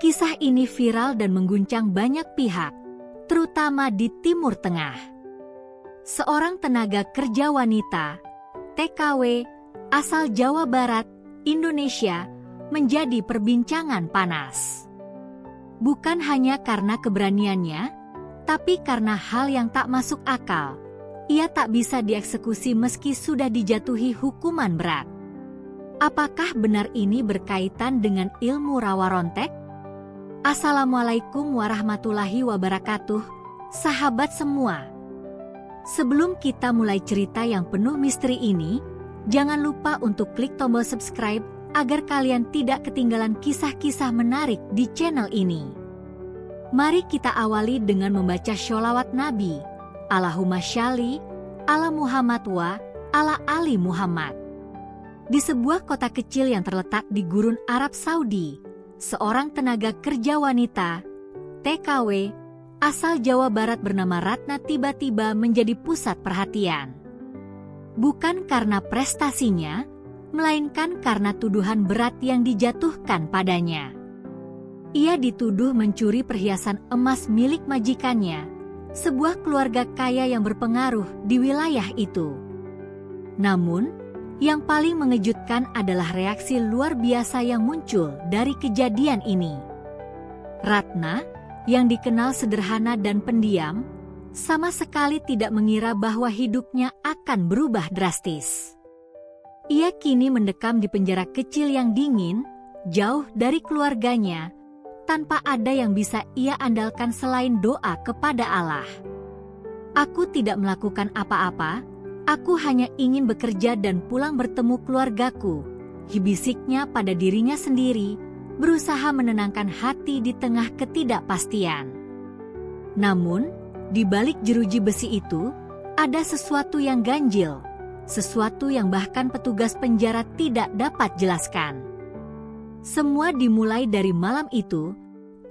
Kisah ini viral dan mengguncang banyak pihak, terutama di Timur Tengah. Seorang tenaga kerja wanita, TKW, asal Jawa Barat, Indonesia, menjadi perbincangan panas. Bukan hanya karena keberaniannya, tapi karena hal yang tak masuk akal. Ia tak bisa dieksekusi meski sudah dijatuhi hukuman berat. Apakah benar ini berkaitan dengan ilmu rawa rontek? Assalamualaikum warahmatullahi wabarakatuh, sahabat semua. Sebelum kita mulai cerita yang penuh misteri ini, jangan lupa untuk klik tombol subscribe agar kalian tidak ketinggalan kisah-kisah menarik di channel ini. Mari kita awali dengan membaca sholawat Nabi. Allahumma sholli ala Muhammad wa ala ali Muhammad. Di sebuah kota kecil yang terletak di gurun Arab Saudi, seorang tenaga kerja wanita, TKW, asal Jawa Barat bernama Ratna tiba-tiba menjadi pusat perhatian. Bukan karena prestasinya, melainkan karena tuduhan berat yang dijatuhkan padanya. Ia dituduh mencuri perhiasan emas milik majikannya, sebuah keluarga kaya yang berpengaruh di wilayah itu. Namun, yang paling mengejutkan adalah reaksi luar biasa yang muncul dari kejadian ini. Ratna, yang dikenal sederhana dan pendiam, sama sekali tidak mengira bahwa hidupnya akan berubah drastis. Ia kini mendekam di penjara kecil yang dingin, jauh dari keluarganya, tanpa ada yang bisa ia andalkan selain doa kepada Allah. Aku tidak melakukan apa-apa, aku hanya ingin bekerja dan pulang bertemu keluargaku, bisiknya pada dirinya sendiri, berusaha menenangkan hati di tengah ketidakpastian. Namun, di balik jeruji besi itu, ada sesuatu yang ganjil, sesuatu yang bahkan petugas penjara tidak dapat jelaskan. Semua dimulai dari malam itu,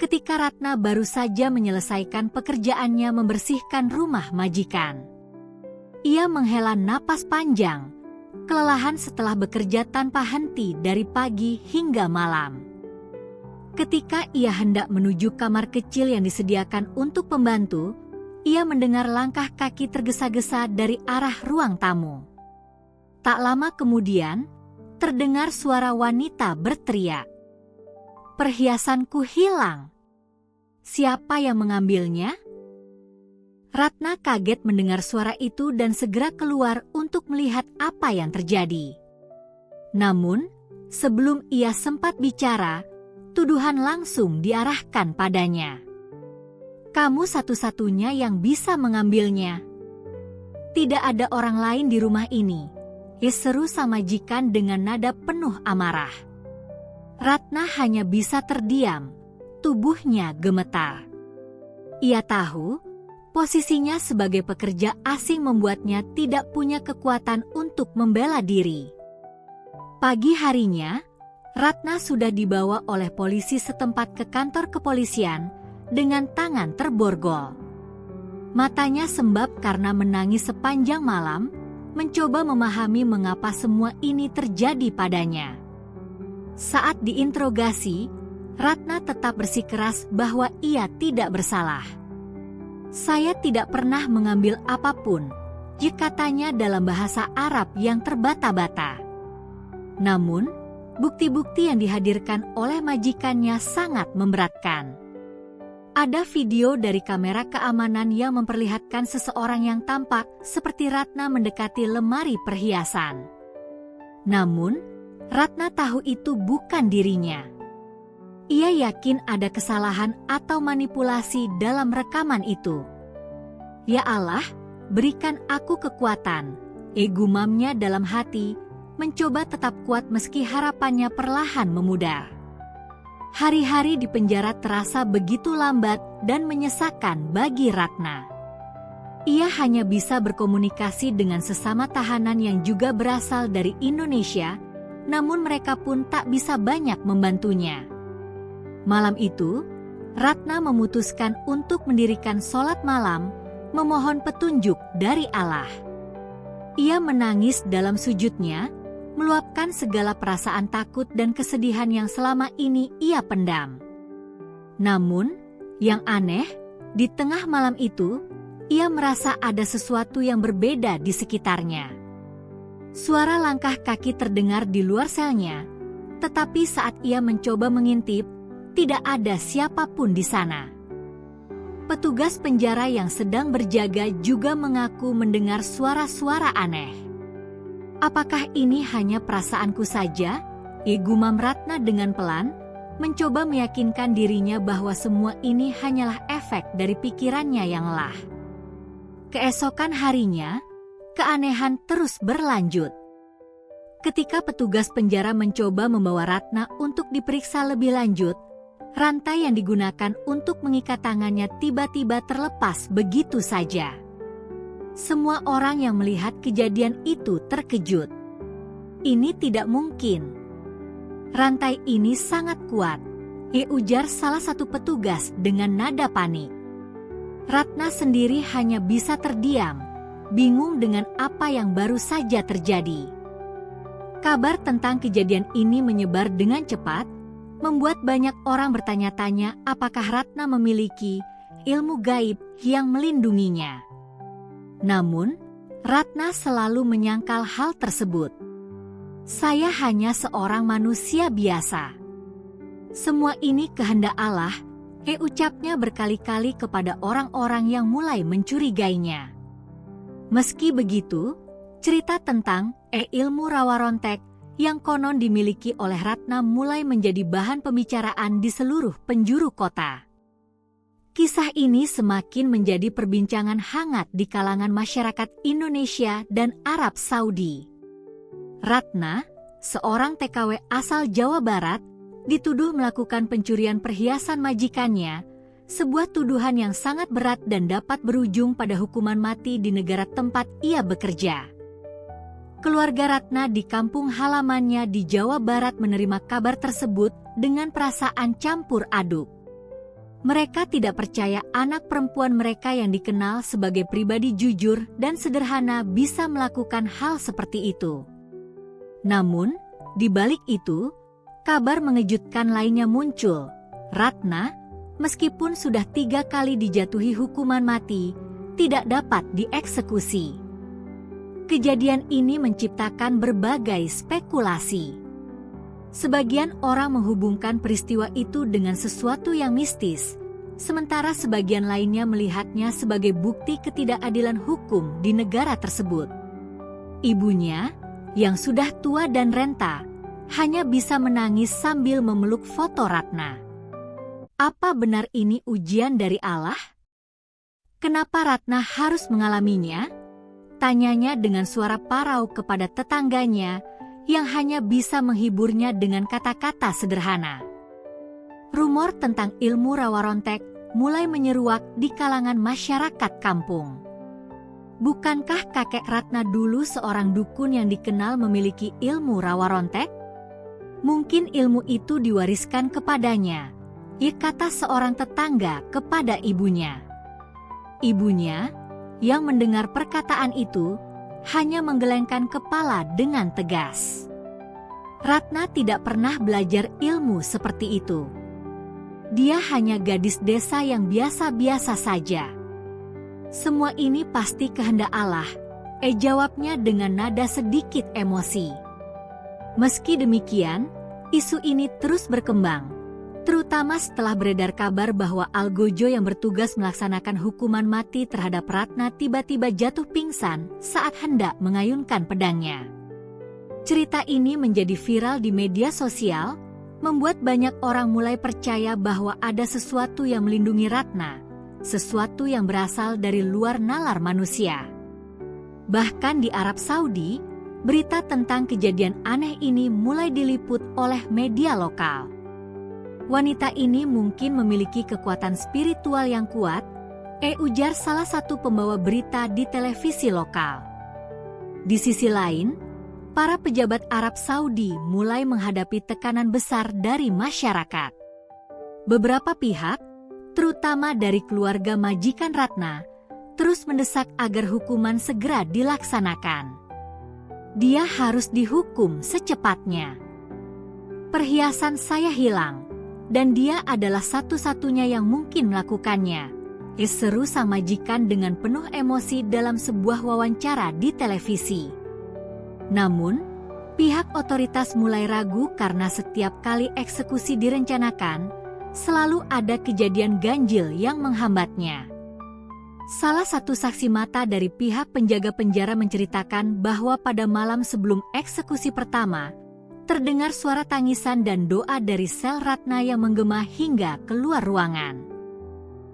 ketika Ratna baru saja menyelesaikan pekerjaannya membersihkan rumah majikan. Ia menghela napas panjang, kelelahan setelah bekerja tanpa henti dari pagi hingga malam. Ketika ia hendak menuju kamar kecil yang disediakan untuk pembantu, ia mendengar langkah kaki tergesa-gesa dari arah ruang tamu. Tak lama kemudian, terdengar suara wanita berteriak, "Perhiasanku hilang. Siapa yang mengambilnya?" Ratna kaget mendengar suara itu dan segera keluar untuk melihat apa yang terjadi. Namun, sebelum ia sempat bicara, tuduhan langsung diarahkan padanya. "Kamu satu-satunya yang bisa mengambilnya. Tidak ada orang lain di rumah ini," seru sang majikan dengan nada penuh amarah. Ratna hanya bisa terdiam, tubuhnya gemetar. Ia tahu, posisinya sebagai pekerja asing membuatnya tidak punya kekuatan untuk membela diri. Pagi harinya, Ratna sudah dibawa oleh polisi setempat ke kantor kepolisian dengan tangan terborgol. Matanya sembab karena menangis sepanjang malam, mencoba memahami mengapa semua ini terjadi padanya. Saat diinterogasi, Ratna tetap bersikeras bahwa ia tidak bersalah. "Saya tidak pernah mengambil apapun," katanya dalam bahasa Arab yang terbata-bata. Namun, bukti-bukti yang dihadirkan oleh majikannya sangat memberatkan. Ada video dari kamera keamanan yang memperlihatkan seseorang yang tampak seperti Ratna mendekati lemari perhiasan. Namun, Ratna tahu itu bukan dirinya. Ia yakin ada kesalahan atau manipulasi dalam rekaman itu. "Ya Allah, berikan aku kekuatan," gumamnya dalam hati, mencoba tetap kuat meski harapannya perlahan memudar. Hari-hari di penjara terasa begitu lambat dan menyesakan bagi Ratna. Ia hanya bisa berkomunikasi dengan sesama tahanan yang juga berasal dari Indonesia, namun mereka pun tak bisa banyak membantunya. Malam itu, Ratna memutuskan untuk mendirikan sholat malam, memohon petunjuk dari Allah. Ia menangis dalam sujudnya, meluapkan segala perasaan takut dan kesedihan yang selama ini ia pendam. Namun, yang aneh, di tengah malam itu, ia merasa ada sesuatu yang berbeda di sekitarnya. Suara langkah kaki terdengar di luar selnya, tetapi saat ia mencoba mengintip, tidak ada siapapun di sana. Petugas penjara yang sedang berjaga juga mengaku mendengar suara-suara aneh. Apakah ini hanya perasaanku saja? Gumam Ratna dengan pelan, mencoba meyakinkan dirinya bahwa semua ini hanyalah efek dari pikirannya yang lelah. Keesokan harinya, keanehan terus berlanjut. Ketika petugas penjara mencoba membawa Ratna untuk diperiksa lebih lanjut, rantai yang digunakan untuk mengikat tangannya tiba-tiba terlepas begitu saja. Semua orang yang melihat kejadian itu terkejut. Ini tidak mungkin. Rantai ini sangat kuat, ujar salah satu petugas dengan nada panik. Ratna sendiri hanya bisa terdiam, bingung dengan apa yang baru saja terjadi. Kabar tentang kejadian ini menyebar dengan cepat, membuat banyak orang bertanya-tanya apakah Ratna memiliki ilmu gaib yang melindunginya. Namun, Ratna selalu menyangkal hal tersebut. Saya hanya seorang manusia biasa. Semua ini kehendak Allah, ucapnya berkali-kali kepada orang-orang yang mulai mencurigainya. Meski begitu, cerita tentang ilmu rawa rontek yang konon dimiliki oleh Ratna mulai menjadi bahan pembicaraan di seluruh penjuru kota. Kisah ini semakin menjadi perbincangan hangat di kalangan masyarakat Indonesia dan Arab Saudi. Ratna, seorang TKW asal Jawa Barat, dituduh melakukan pencurian perhiasan majikannya, sebuah tuduhan yang sangat berat dan dapat berujung pada hukuman mati di negara tempat ia bekerja. Keluarga Ratna di kampung halamannya di Jawa Barat menerima kabar tersebut dengan perasaan campur aduk. Mereka tidak percaya anak perempuan mereka yang dikenal sebagai pribadi jujur dan sederhana bisa melakukan hal seperti itu. Namun, di balik itu, kabar mengejutkan lainnya muncul. Ratna, meskipun sudah 3 kali dijatuhi hukuman mati, tidak dapat dieksekusi. Kejadian ini menciptakan berbagai spekulasi. Sebagian orang menghubungkan peristiwa itu dengan sesuatu yang mistis, sementara sebagian lainnya melihatnya sebagai bukti ketidakadilan hukum di negara tersebut. Ibunya, yang sudah tua dan renta, hanya bisa menangis sambil memeluk foto Ratna. Apa benar ini ujian dari Allah? Kenapa Ratna harus mengalaminya? Tanyanya dengan suara parau kepada tetangganya, yang hanya bisa menghiburnya dengan kata-kata sederhana. Rumor tentang ilmu rawa rontek mulai menyeruak di kalangan masyarakat kampung. Bukankah kakek Ratna dulu seorang dukun yang dikenal memiliki ilmu rawa rontek? Mungkin ilmu itu diwariskan kepadanya, kata seorang tetangga kepada ibunya. Ibunya, yang mendengar perkataan itu, hanya menggelengkan kepala dengan tegas. Ratna tidak pernah belajar ilmu seperti itu. Dia hanya gadis desa yang biasa-biasa saja. Semua ini pasti kehendak Allah, jawabnya dengan nada sedikit emosi. Meski demikian, isu ini terus berkembang, terutama setelah beredar kabar bahwa Algojo yang bertugas melaksanakan hukuman mati terhadap Ratna tiba-tiba jatuh pingsan saat hendak mengayunkan pedangnya. Cerita ini menjadi viral di media sosial, membuat banyak orang mulai percaya bahwa ada sesuatu yang melindungi Ratna, sesuatu yang berasal dari luar nalar manusia. Bahkan di Arab Saudi, berita tentang kejadian aneh ini mulai diliput oleh media lokal. Wanita ini mungkin memiliki kekuatan spiritual yang kuat, ujar salah satu pembawa berita di televisi lokal. Di sisi lain, para pejabat Arab Saudi mulai menghadapi tekanan besar dari masyarakat. Beberapa pihak, terutama dari keluarga majikan Ratna, terus mendesak agar hukuman segera dilaksanakan. Dia harus dihukum secepatnya. Perhiasan saya hilang, dan dia adalah satu-satunya yang mungkin melakukannya, seru sang majikan dengan penuh emosi dalam sebuah wawancara di televisi. Namun, pihak otoritas mulai ragu karena setiap kali eksekusi direncanakan, selalu ada kejadian ganjil yang menghambatnya. Salah satu saksi mata dari pihak penjaga penjara menceritakan bahwa pada malam sebelum eksekusi pertama, terdengar suara tangisan dan doa dari sel Ratna yang menggema hingga keluar ruangan.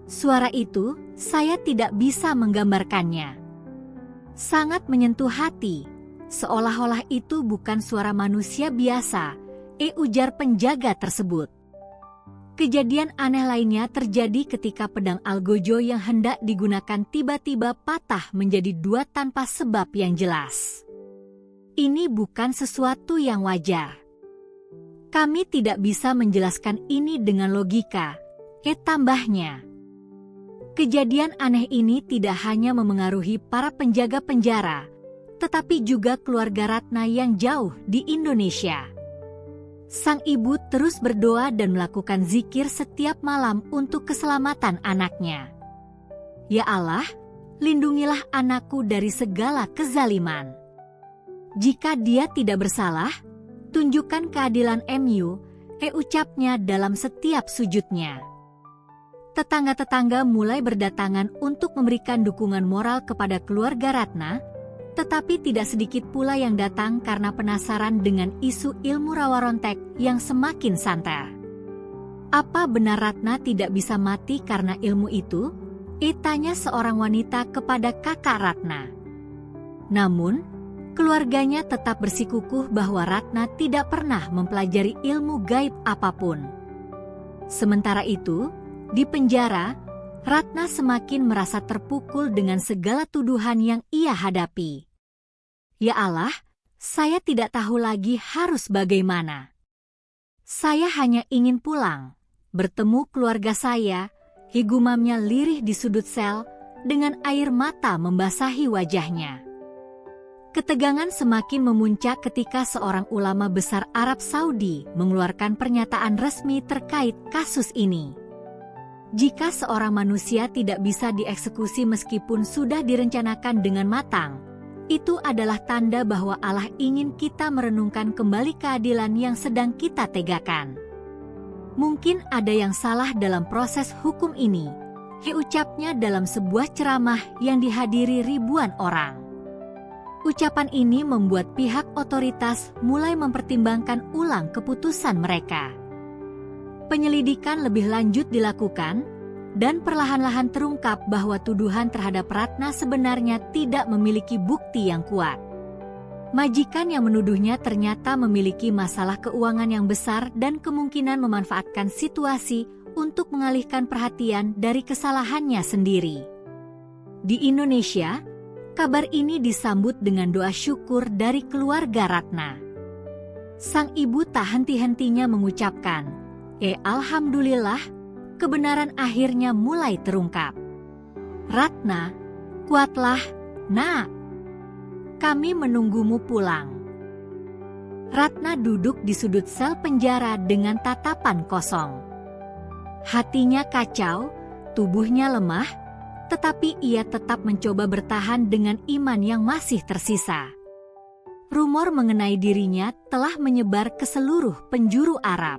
Suara itu, saya tidak bisa menggambarkannya. Sangat menyentuh hati, seolah-olah itu bukan suara manusia biasa, ujar penjaga tersebut. Kejadian aneh lainnya terjadi ketika pedang algojo yang hendak digunakan tiba-tiba patah menjadi dua tanpa sebab yang jelas. Ini bukan sesuatu yang wajar. Kami tidak bisa menjelaskan ini dengan logika, tambahnya. Kejadian aneh ini tidak hanya memengaruhi para penjaga penjara, tetapi juga keluarga Ratna yang jauh di Indonesia. Sang ibu terus berdoa dan melakukan zikir setiap malam untuk keselamatan anaknya. Ya Allah, lindungilah anakku dari segala kezaliman. Jika dia tidak bersalah, tunjukkan keadilan MU, ucapnya dalam setiap sujudnya. Tetangga-tetangga mulai berdatangan untuk memberikan dukungan moral kepada keluarga Ratna, tetapi tidak sedikit pula yang datang karena penasaran dengan isu ilmu rawa rontek yang semakin santer. Apa benar Ratna tidak bisa mati karena ilmu itu? Tanya seorang wanita kepada kakak Ratna. Namun, keluarganya tetap bersikukuh bahwa Ratna tidak pernah mempelajari ilmu gaib apapun. Sementara itu, di penjara, Ratna semakin merasa terpukul dengan segala tuduhan yang ia hadapi. Ya Allah, saya tidak tahu lagi harus bagaimana. Saya hanya ingin pulang, bertemu keluarga saya, gumamnya lirih di sudut sel, dengan air mata membasahi wajahnya. Ketegangan semakin memuncak ketika seorang ulama besar Arab Saudi mengeluarkan pernyataan resmi terkait kasus ini. Jika seorang manusia tidak bisa dieksekusi meskipun sudah direncanakan dengan matang, itu adalah tanda bahwa Allah ingin kita merenungkan kembali keadilan yang sedang kita tegakkan. Mungkin ada yang salah dalam proses hukum ini, ucapnya dalam sebuah ceramah yang dihadiri ribuan orang. Ucapan ini membuat pihak otoritas mulai mempertimbangkan ulang keputusan mereka. Penyelidikan lebih lanjut dilakukan, dan perlahan-lahan terungkap bahwa tuduhan terhadap Ratna sebenarnya tidak memiliki bukti yang kuat. Majikan yang menuduhnya ternyata memiliki masalah keuangan yang besar dan kemungkinan memanfaatkan situasi untuk mengalihkan perhatian dari kesalahannya sendiri. Di Indonesia, kabar ini disambut dengan doa syukur dari keluarga Ratna. Sang ibu tak henti-hentinya mengucapkan, Alhamdulillah, kebenaran akhirnya mulai terungkap. Ratna, kuatlah, nak. Kami menunggumu pulang. Ratna duduk di sudut sel penjara dengan tatapan kosong. Hatinya kacau, tubuhnya lemah, tetapi ia tetap mencoba bertahan dengan iman yang masih tersisa. Rumor mengenai dirinya telah menyebar ke seluruh penjuru Arab.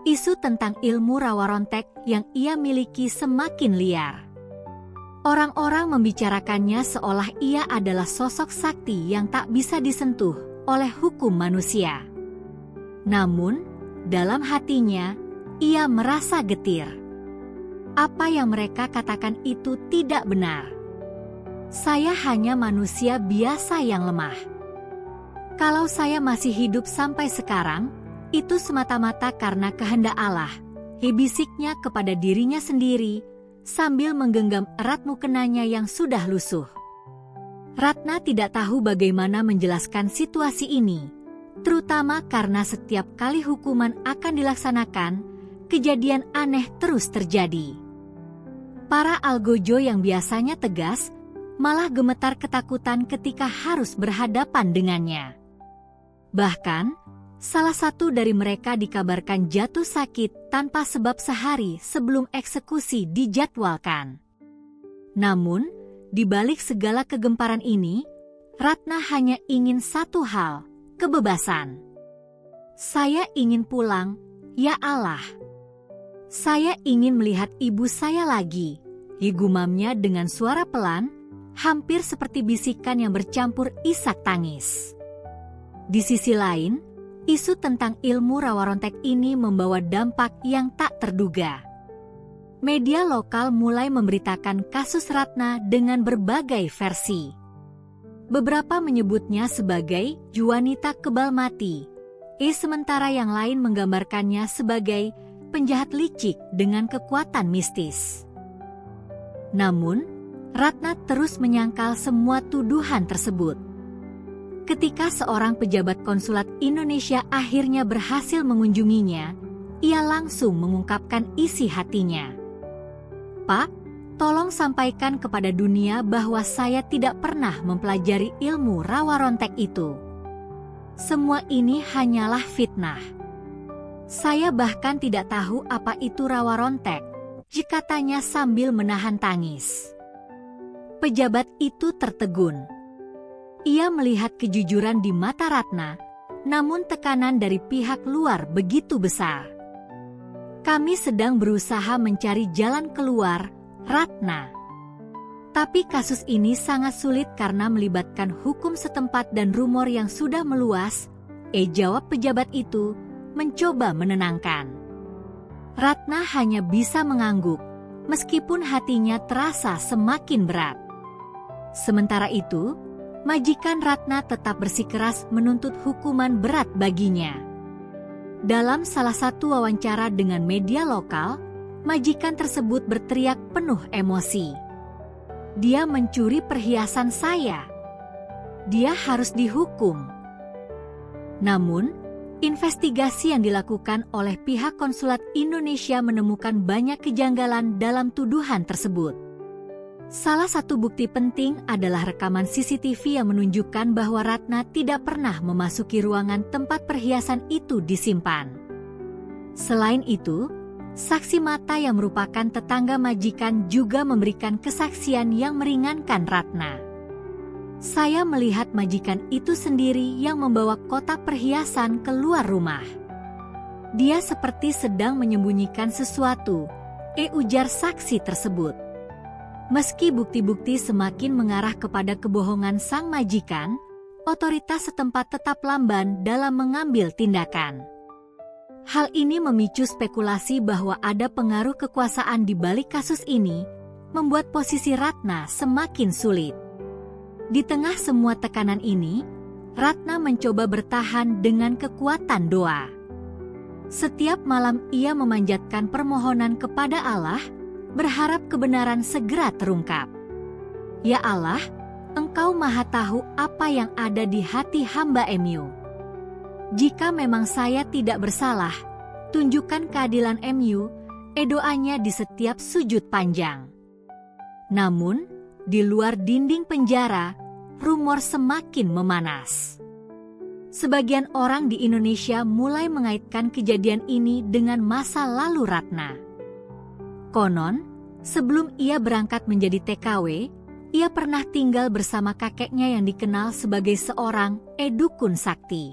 Isu tentang ilmu rawa rontek yang ia miliki semakin liar. Orang-orang membicarakannya seolah ia adalah sosok sakti yang tak bisa disentuh oleh hukum manusia. Namun, dalam hatinya, ia merasa getir. Apa yang mereka katakan itu tidak benar. Saya hanya manusia biasa yang lemah. Kalau saya masih hidup sampai sekarang, itu semata-mata karena kehendak Allah, bisiknya kepada dirinya sendiri, sambil menggenggam erat mukenanya yang sudah lusuh. Ratna tidak tahu bagaimana menjelaskan situasi ini, terutama karena setiap kali hukuman akan dilaksanakan, kejadian aneh terus terjadi. Para algojo yang biasanya tegas, malah gemetar ketakutan ketika harus berhadapan dengannya. Bahkan, Salah satu dari mereka dikabarkan jatuh sakit tanpa sebab sehari sebelum eksekusi dijadwalkan. Namun, di balik segala kegemparan ini, Ratna hanya ingin satu hal, kebebasan. Saya ingin pulang, ya Allah. Saya ingin melihat ibu saya lagi, gumamnya dengan suara pelan, hampir seperti bisikan yang bercampur isak tangis. Di sisi lain, isu tentang ilmu rawa rontek ini membawa dampak yang tak terduga. Media lokal mulai memberitakan kasus Ratna dengan berbagai versi. Beberapa menyebutnya sebagai wanita kebal mati, sementara yang lain menggambarkannya sebagai penjahat licik dengan kekuatan mistis. Namun, Ratna terus menyangkal semua tuduhan tersebut. Ketika seorang pejabat konsulat Indonesia akhirnya berhasil mengunjunginya, ia langsung mengungkapkan isi hatinya. "Pak, tolong sampaikan kepada dunia bahwa saya tidak pernah mempelajari ilmu rawa rontek itu. Semua ini hanyalah fitnah. Saya bahkan tidak tahu apa itu rawa rontek," katanya sambil menahan tangis. Pejabat itu tertegun. Ia melihat kejujuran di mata Ratna, namun tekanan dari pihak luar begitu besar. "Kami sedang berusaha mencari jalan keluar, Ratna. Tapi kasus ini sangat sulit karena melibatkan hukum setempat dan rumor yang sudah meluas," jawab pejabat itu, mencoba menenangkan. Ratna hanya bisa mengangguk, meskipun hatinya terasa semakin berat. Sementara itu, majikan Ratna tetap bersikeras menuntut hukuman berat baginya. Dalam salah satu wawancara dengan media lokal, majikan tersebut berteriak penuh emosi. "Dia mencuri perhiasan saya. Dia harus dihukum." Namun, investigasi yang dilakukan oleh pihak konsulat Indonesia menemukan banyak kejanggalan dalam tuduhan tersebut. Salah satu bukti penting adalah rekaman CCTV yang menunjukkan bahwa Ratna tidak pernah memasuki ruangan tempat perhiasan itu disimpan. Selain itu, saksi mata yang merupakan tetangga majikan juga memberikan kesaksian yang meringankan Ratna. "Saya melihat majikan itu sendiri yang membawa kotak perhiasan keluar rumah. Dia seperti sedang menyembunyikan sesuatu," ujar saksi tersebut. Meski bukti-bukti semakin mengarah kepada kebohongan sang majikan, otoritas setempat tetap lamban dalam mengambil tindakan. Hal ini memicu spekulasi bahwa ada pengaruh kekuasaan di balik kasus ini, membuat posisi Ratna semakin sulit. Di tengah semua tekanan ini, Ratna mencoba bertahan dengan kekuatan doa. Setiap malam ia memanjatkan permohonan kepada Allah, berharap kebenaran segera terungkap. "Ya Allah, Engkau Maha Tahu apa yang ada di hati hamba MU. Jika memang saya tidak bersalah, tunjukkan keadilan MU," doanya di setiap sujud panjang. Namun, di luar dinding penjara, rumor semakin memanas. Sebagian orang di Indonesia mulai mengaitkan kejadian ini dengan masa lalu Ratna. Konon, sebelum ia berangkat menjadi TKW, ia pernah tinggal bersama kakeknya yang dikenal sebagai seorang dukun sakti.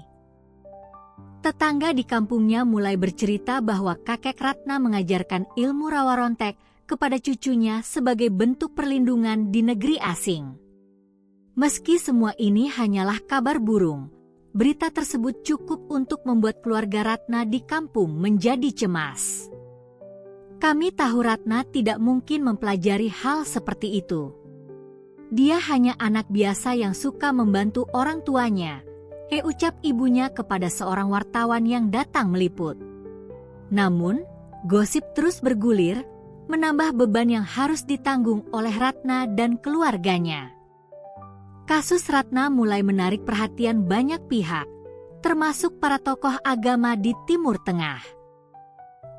Tetangga di kampungnya mulai bercerita bahwa kakek Ratna mengajarkan ilmu rawa rontek kepada cucunya sebagai bentuk perlindungan di negeri asing. Meski semua ini hanyalah kabar burung, berita tersebut cukup untuk membuat keluarga Ratna di kampung menjadi cemas. "Kami tahu Ratna tidak mungkin mempelajari hal seperti itu. Dia hanya anak biasa yang suka membantu orang tuanya," ucap ibunya kepada seorang wartawan yang datang meliput. Namun, gosip terus bergulir, menambah beban yang harus ditanggung oleh Ratna dan keluarganya. Kasus Ratna mulai menarik perhatian banyak pihak, termasuk para tokoh agama di Timur Tengah.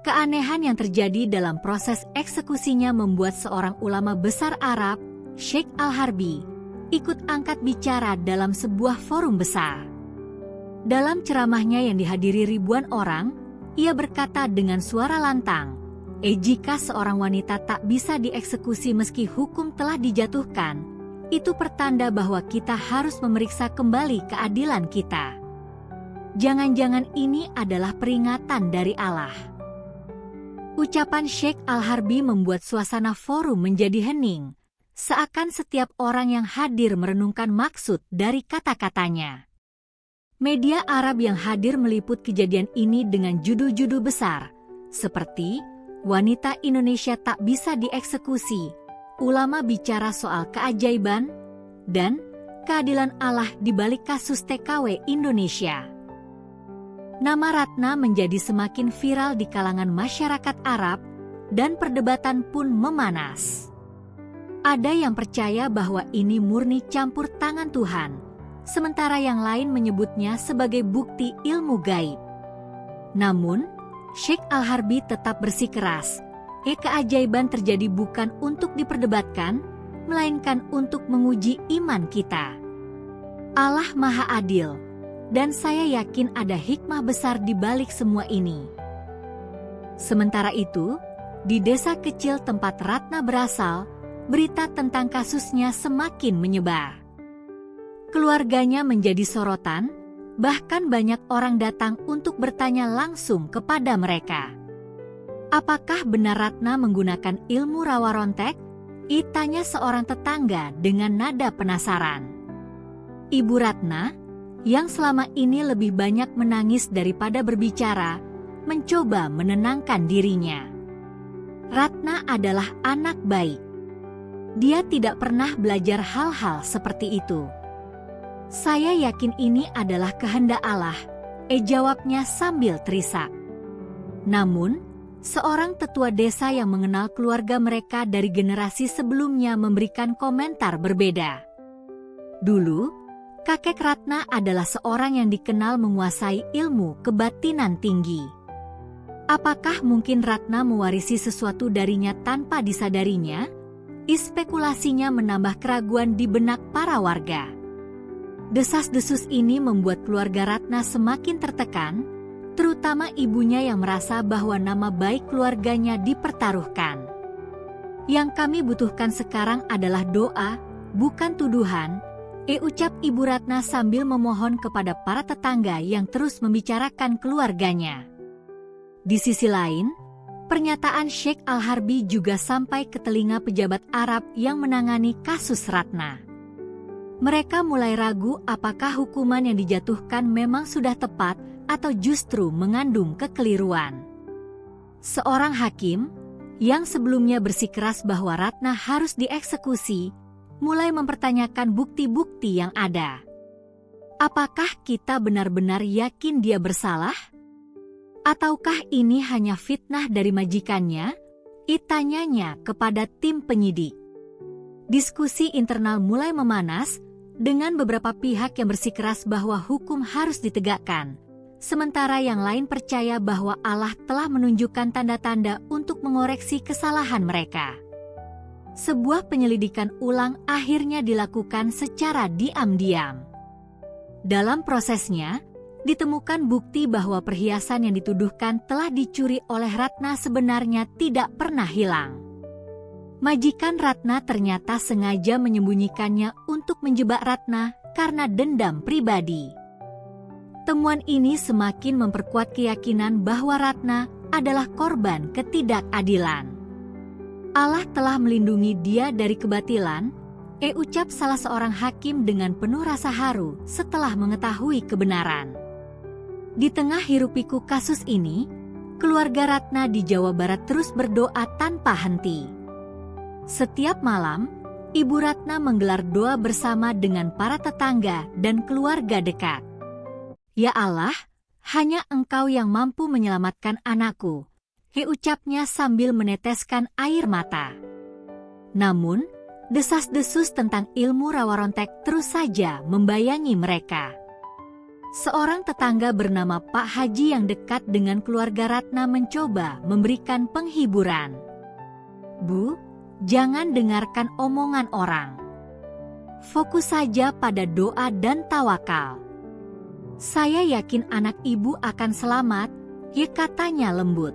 Keanehan yang terjadi dalam proses eksekusinya membuat seorang ulama besar Arab, Sheikh Al-Harbi, ikut angkat bicara dalam sebuah forum besar. Dalam ceramahnya yang dihadiri ribuan orang, ia berkata dengan suara lantang, jika seorang wanita tak bisa dieksekusi meski hukum telah dijatuhkan, itu pertanda bahwa kita harus memeriksa kembali keadilan kita. Jangan-jangan ini adalah peringatan dari Allah. Ucapan Sheikh Al-Harbi membuat suasana forum menjadi hening, seakan setiap orang yang hadir merenungkan maksud dari kata-katanya. Media Arab yang hadir meliput kejadian ini dengan judul-judul besar, seperti "Wanita Indonesia tak bisa dieksekusi", "Ulama bicara soal keajaiban", dan "Keadilan Allah di balik kasus TKW Indonesia". Nama Ratna menjadi semakin viral di kalangan masyarakat Arab, dan perdebatan pun memanas. Ada yang percaya bahwa ini murni campur tangan Tuhan, sementara yang lain menyebutnya sebagai bukti ilmu gaib. Namun, Sheikh Al-Harbi tetap bersikeras, keajaiban terjadi bukan untuk diperdebatkan, melainkan untuk menguji iman kita. Allah Maha Adil, dan saya yakin ada hikmah besar di balik semua ini. Sementara itu, di desa kecil tempat Ratna berasal, berita tentang kasusnya semakin menyebar. Keluarganya menjadi sorotan, bahkan banyak orang datang untuk bertanya langsung kepada mereka. Apakah benar Ratna menggunakan ilmu rawa rontek? Tanya seorang tetangga dengan nada penasaran. Ibu Ratna, yang selama ini lebih banyak menangis daripada berbicara, mencoba menenangkan dirinya. Ratna adalah anak baik. Dia tidak pernah belajar hal-hal seperti itu. Saya yakin ini adalah kehendak Allah, jawabnya sambil terisak. Namun, seorang tetua desa yang mengenal keluarga mereka dari generasi sebelumnya memberikan komentar berbeda. Dulu, kakek Ratna adalah seorang yang dikenal menguasai ilmu kebatinan tinggi. Apakah mungkin Ratna mewarisi sesuatu darinya tanpa disadarinya? Spekulasinya menambah keraguan di benak para warga. Desas-desus ini membuat keluarga Ratna semakin tertekan, terutama ibunya yang merasa bahwa nama baik keluarganya dipertaruhkan. Yang kami butuhkan sekarang adalah doa, bukan tuduhan, ucap Ibu Ratna sambil memohon kepada para tetangga yang terus membicarakan keluarganya. Di sisi lain, pernyataan Sheikh Al-Harbi juga sampai ke telinga pejabat Arab yang menangani kasus Ratna. Mereka mulai ragu apakah hukuman yang dijatuhkan memang sudah tepat atau justru mengandung kekeliruan. Seorang hakim, yang sebelumnya bersikeras bahwa Ratna harus dieksekusi, mulai mempertanyakan bukti-bukti yang ada. Apakah kita benar-benar yakin dia bersalah? Ataukah ini hanya fitnah dari majikannya? Tanyanya kepada tim penyidik. Diskusi internal mulai memanas, dengan beberapa pihak yang bersikeras bahwa hukum harus ditegakkan, sementara yang lain percaya bahwa Allah telah menunjukkan tanda-tanda untuk mengoreksi kesalahan mereka. Sebuah penyelidikan ulang akhirnya dilakukan secara diam-diam. Dalam prosesnya, ditemukan bukti bahwa perhiasan yang dituduhkan telah dicuri oleh Ratna sebenarnya tidak pernah hilang. Majikan Ratna ternyata sengaja menyembunyikannya untuk menjebak Ratna karena dendam pribadi. Temuan ini semakin memperkuat keyakinan bahwa Ratna adalah korban ketidakadilan. Allah telah melindungi dia dari kebatilan, ucap salah seorang hakim dengan penuh rasa haru setelah mengetahui kebenaran. Di tengah hiruk-pikuk kasus ini, keluarga Ratna di Jawa Barat terus berdoa tanpa henti. Setiap malam, Ibu Ratna menggelar doa bersama dengan para tetangga dan keluarga dekat. Ya Allah, hanya Engkau yang mampu menyelamatkan anakku, ucapnya sambil meneteskan air mata. Namun, desas-desus tentang ilmu rawa rontek terus saja membayangi mereka. Seorang tetangga bernama Pak Haji yang dekat dengan keluarga Ratna mencoba memberikan penghiburan. Bu, jangan dengarkan omongan orang. Fokus saja pada doa dan tawakal. Saya yakin anak ibu akan selamat, ya katanya lembut.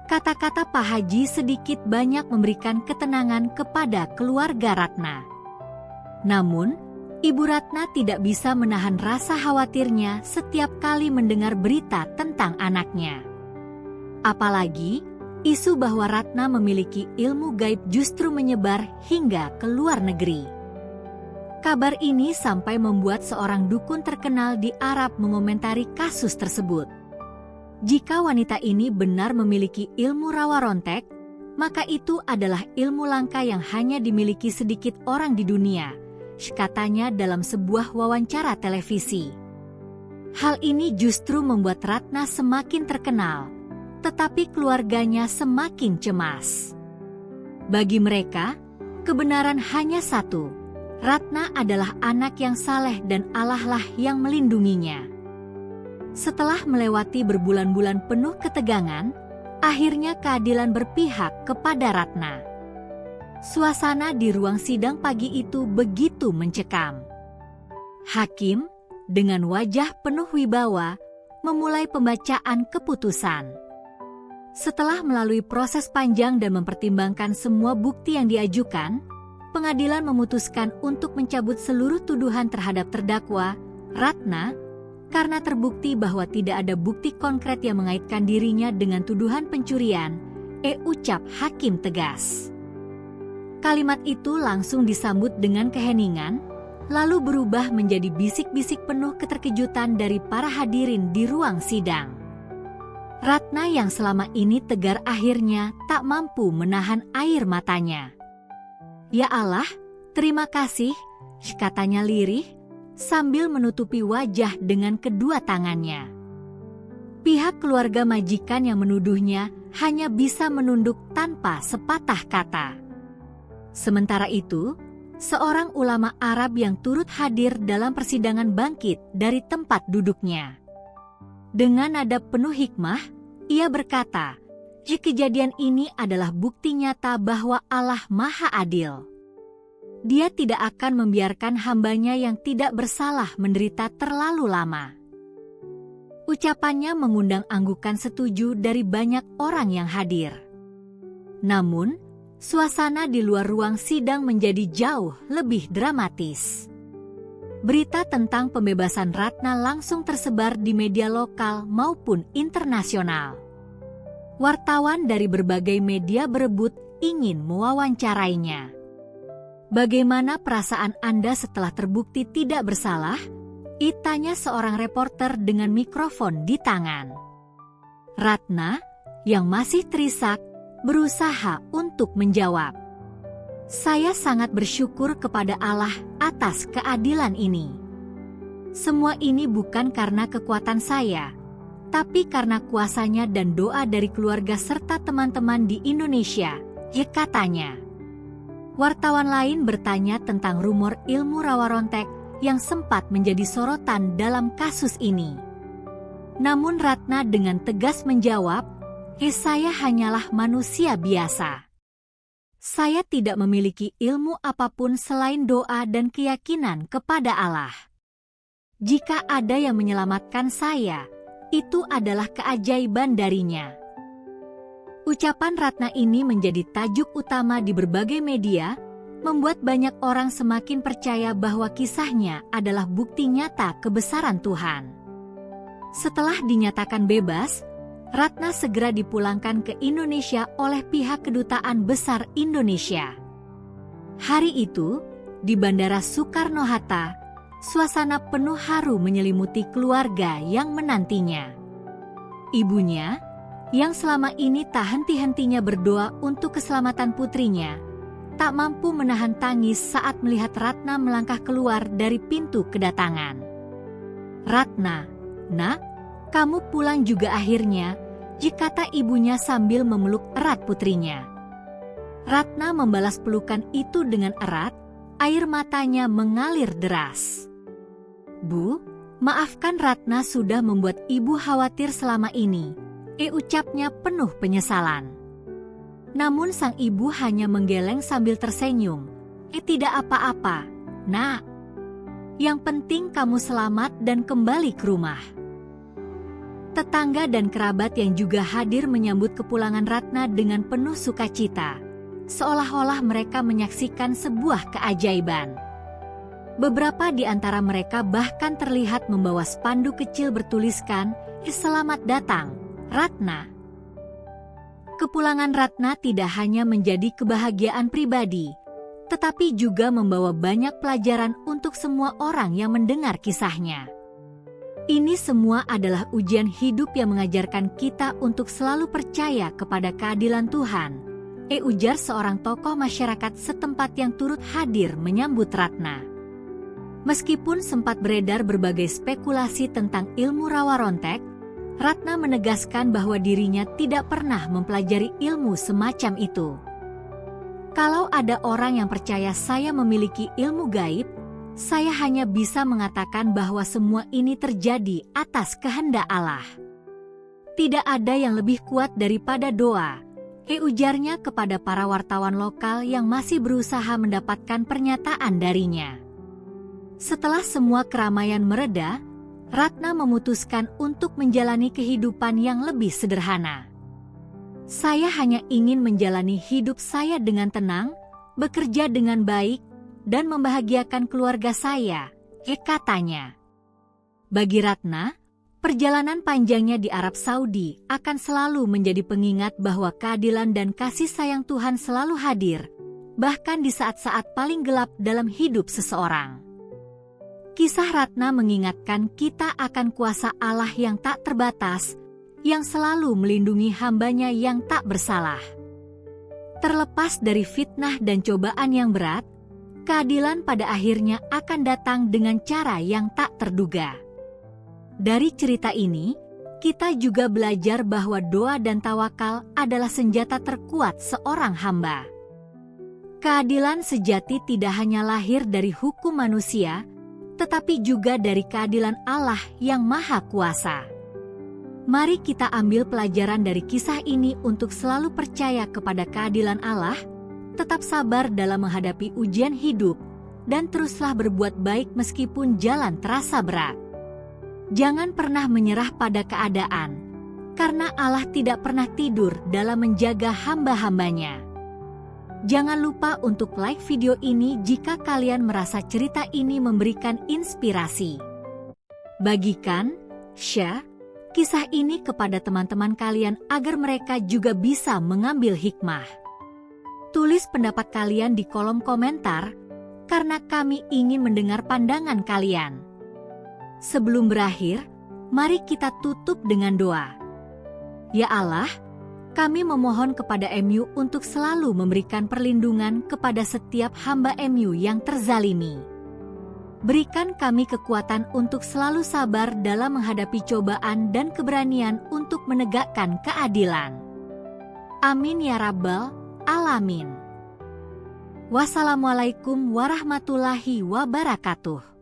Kata-kata Pak Haji sedikit banyak memberikan ketenangan kepada keluarga Ratna. Namun, Ibu Ratna tidak bisa menahan rasa khawatirnya setiap kali mendengar berita tentang anaknya. Apalagi, isu bahwa Ratna memiliki ilmu gaib justru menyebar hingga ke luar negeri. Kabar ini sampai membuat seorang dukun terkenal di Arab mengomentari kasus tersebut. Jika wanita ini benar memiliki ilmu rawa rontek, maka itu adalah ilmu langka yang hanya dimiliki sedikit orang di dunia, katanya dalam sebuah wawancara televisi. Hal ini justru membuat Ratna semakin terkenal, tetapi keluarganya semakin cemas. Bagi mereka, kebenaran hanya satu. Ratna adalah anak yang saleh dan Allah lah yang melindunginya. Setelah melewati berbulan-bulan penuh ketegangan, akhirnya keadilan berpihak kepada Ratna. Suasana di ruang sidang pagi itu begitu mencekam. Hakim, dengan wajah penuh wibawa, memulai pembacaan keputusan. Setelah melalui proses panjang dan mempertimbangkan semua bukti yang diajukan, pengadilan memutuskan untuk mencabut seluruh tuduhan terhadap terdakwa, Ratna, karena terbukti bahwa tidak ada bukti konkret yang mengaitkan dirinya dengan tuduhan pencurian, ucap hakim tegas. Kalimat itu langsung disambut dengan keheningan, lalu berubah menjadi bisik-bisik penuh keterkejutan dari para hadirin di ruang sidang. Ratna yang selama ini tegar akhirnya tak mampu menahan air matanya. "Ya Allah, terima kasih," katanya lirih, sambil menutupi wajah dengan kedua tangannya. Pihak keluarga majikan yang menuduhnya hanya bisa menunduk tanpa sepatah kata. Sementara itu, seorang ulama Arab yang turut hadir dalam persidangan bangkit dari tempat duduknya. Dengan nada penuh hikmah, ia berkata, kejadian ini adalah bukti nyata bahwa Allah Maha Adil. Dia tidak akan membiarkan hambanya yang tidak bersalah menderita terlalu lama. Ucapannya mengundang anggukan setuju dari banyak orang yang hadir. Namun, suasana di luar ruang sidang menjadi jauh lebih dramatis. Berita tentang pembebasan Ratna langsung tersebar di media lokal maupun internasional. Wartawan dari berbagai media berebut ingin mewawancarainya. "Bagaimana perasaan Anda setelah terbukti tidak bersalah?" tanya seorang reporter dengan mikrofon di tangan. Ratna, yang masih terisak, berusaha untuk menjawab. "Saya sangat bersyukur kepada Allah atas keadilan ini. Semua ini bukan karena kekuatan saya, tapi karena kuasanya dan doa dari keluarga serta teman-teman di Indonesia," katanya. Wartawan lain bertanya tentang rumor ilmu rawa rontek yang sempat menjadi sorotan dalam kasus ini. Namun Ratna dengan tegas menjawab, "Saya hanyalah manusia biasa. Saya tidak memiliki ilmu apapun selain doa dan keyakinan kepada Allah. Jika ada yang menyelamatkan saya, itu adalah keajaiban darinya." Ucapan Ratna ini menjadi tajuk utama di berbagai media, membuat banyak orang semakin percaya bahwa kisahnya adalah bukti nyata kebesaran Tuhan. Setelah dinyatakan bebas, Ratna segera dipulangkan ke Indonesia oleh pihak Kedutaan Besar Indonesia. Hari itu, di Bandara Soekarno-Hatta, suasana penuh haru menyelimuti keluarga yang menantinya. Ibunya, yang selama ini tak henti-hentinya berdoa untuk keselamatan putrinya, tak mampu menahan tangis saat melihat Ratna melangkah keluar dari pintu kedatangan. "Ratna, nak, kamu pulang juga akhirnya," kata ibunya sambil memeluk erat putrinya. Ratna membalas pelukan itu dengan erat, air matanya mengalir deras. "Bu, maafkan Ratna sudah membuat ibu khawatir selama ini," ucapnya penuh penyesalan. Namun sang ibu hanya menggeleng sambil tersenyum. "Tidak apa-apa, nak." Yang penting kamu selamat dan kembali ke rumah. Tetangga dan kerabat yang juga hadir menyambut kepulangan Ratna dengan penuh sukacita, seolah-olah mereka menyaksikan sebuah keajaiban. Beberapa di antara mereka bahkan terlihat membawa spanduk kecil bertuliskan, "Selamat datang, Ratna." Kepulangan Ratna tidak hanya menjadi kebahagiaan pribadi, tetapi juga membawa banyak pelajaran untuk semua orang yang mendengar kisahnya. Ini semua adalah ujian hidup yang mengajarkan kita untuk selalu percaya kepada keadilan Tuhan, ujar seorang tokoh masyarakat setempat yang turut hadir menyambut Ratna. Meskipun sempat beredar berbagai spekulasi tentang ilmu rawa rontek, Ratna menegaskan bahwa dirinya tidak pernah mempelajari ilmu semacam itu. Kalau ada orang yang percaya saya memiliki ilmu gaib, saya hanya bisa mengatakan bahwa semua ini terjadi atas kehendak Allah. Tidak ada yang lebih kuat daripada doa, ujarnya kepada para wartawan lokal yang masih berusaha mendapatkan pernyataan darinya. Setelah semua keramaian mereda, Ratna memutuskan untuk menjalani kehidupan yang lebih sederhana. Saya hanya ingin menjalani hidup saya dengan tenang, bekerja dengan baik, dan membahagiakan keluarga saya, katanya. Bagi Ratna, perjalanan panjangnya di Arab Saudi akan selalu menjadi pengingat bahwa keadilan dan kasih sayang Tuhan selalu hadir, bahkan di saat-saat paling gelap dalam hidup seseorang. Kisah Ratna mengingatkan kita akan kuasa Allah yang tak terbatas, yang selalu melindungi hambanya yang tak bersalah. Terlepas dari fitnah dan cobaan yang berat, keadilan pada akhirnya akan datang dengan cara yang tak terduga. Dari cerita ini, kita juga belajar bahwa doa dan tawakal adalah senjata terkuat seorang hamba. Keadilan sejati tidak hanya lahir dari hukum manusia, tetapi juga dari keadilan Allah yang Maha Kuasa. Mari kita ambil pelajaran dari kisah ini untuk selalu percaya kepada keadilan Allah, tetap sabar dalam menghadapi ujian hidup, dan teruslah berbuat baik meskipun jalan terasa berat. Jangan pernah menyerah pada keadaan, karena Allah tidak pernah tidur dalam menjaga hamba-hambanya. Jangan lupa untuk like video ini jika kalian merasa cerita ini memberikan inspirasi. Bagikan, share kisah ini kepada teman-teman kalian agar mereka juga bisa mengambil hikmah. Tulis pendapat kalian di kolom komentar, karena kami ingin mendengar pandangan kalian. Sebelum berakhir, mari kita tutup dengan doa. Ya Allah, kami memohon kepada MU untuk selalu memberikan perlindungan kepada setiap hamba MU yang terzalimi. Berikan kami kekuatan untuk selalu sabar dalam menghadapi cobaan dan keberanian untuk menegakkan keadilan. Amin ya Rabbal Alamin. Wassalamualaikum warahmatullahi wabarakatuh.